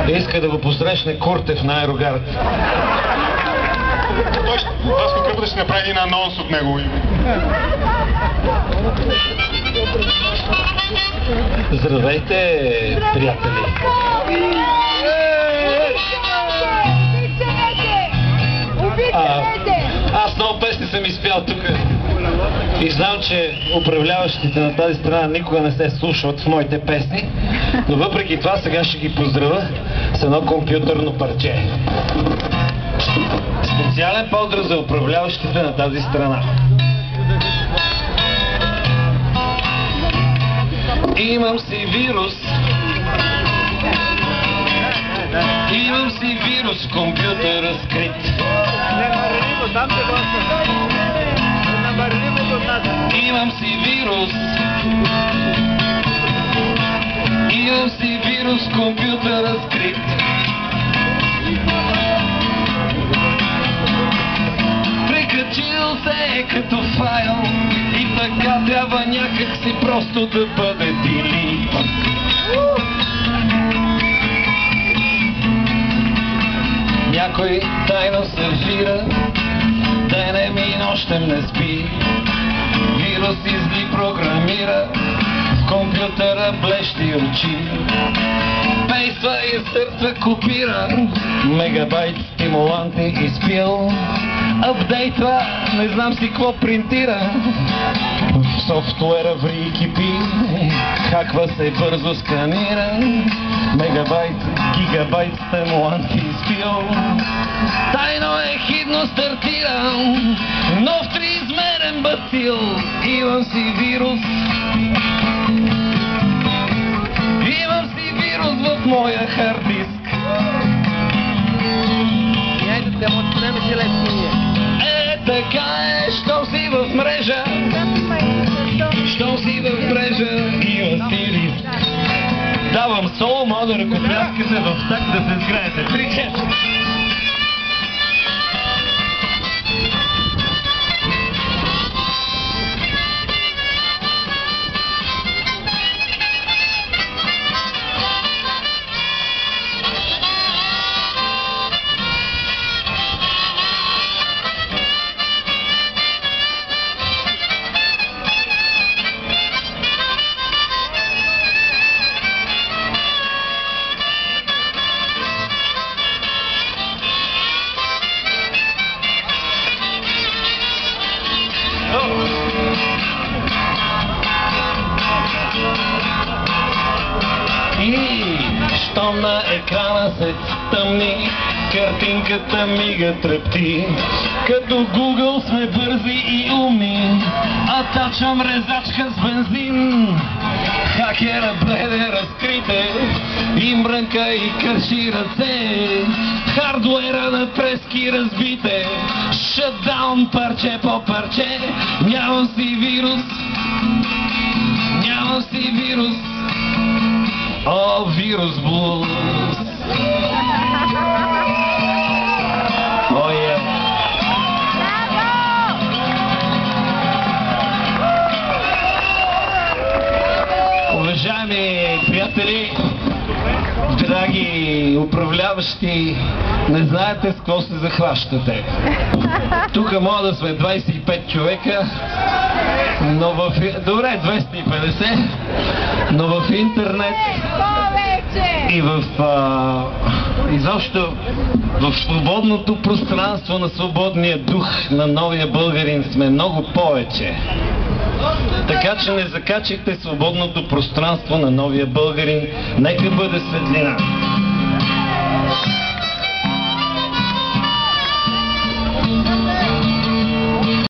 Иска да го посрещне Куртев на Аерогард. Аз подкрепа да ще направи един анонс от него. Здравейте, приятели! Аз много песни съм изпял тук и знам, че управляващите на тази страна никога не се слушат в моите песни, но въпреки това сега ще ги поздравя с едно компютърно парче. Специален поздрав за управляващите на тази страна. Имам си вирус. Имам си вирус в компютъра скрит. Имам си вирус. Имам си вирус в компютъра скрит. Прекачил се като файл и така трябва някак си просто да бъде делит. Някой тайно серфира, денем и нощем не спи. Вирус изли програмира, в компютъра блещи очи. Пейства и сърца копира, мегабайт стимуланти изпил. Апдейтва, не знам си какво принтира. В софтуера ври кипи, хаква се бързо сканира. Мегабайт, гигабайт стимуланти изпил. Тайно е хидно стартирал нов триизмерен бацил. Имам си вирус. Имам си вирус в моя хард диск. Хайде да демонстрираме жилетки. Така е, щом си в мрежа. Щом си в мрежа, има си риск. Давам соло, мога да ръкопляскате в так да се сграете. 3-4. И щом на екрана се тъмни, картинката мига трепти. Като Google сме бързи и умни, атачвам резачка с бензин. Хакера бледе разкрите, и мрънка и кърши ръце. Хардуера на прески разбите, шатдаун парче по парче. Нямам си вирус, нямам си вирус. О, вирус блуз. О, е. Уважаеми приятели, драги управляващи, не знаете с какво се захващате. Тук мога да сме 25 човека, но в... Добре, 250, но в интернет и в... изобщо в свободното пространство на свободния дух на новия българин сме много повече. Така че не закачайте свободното пространство на новия българин. Нека бъде светлина.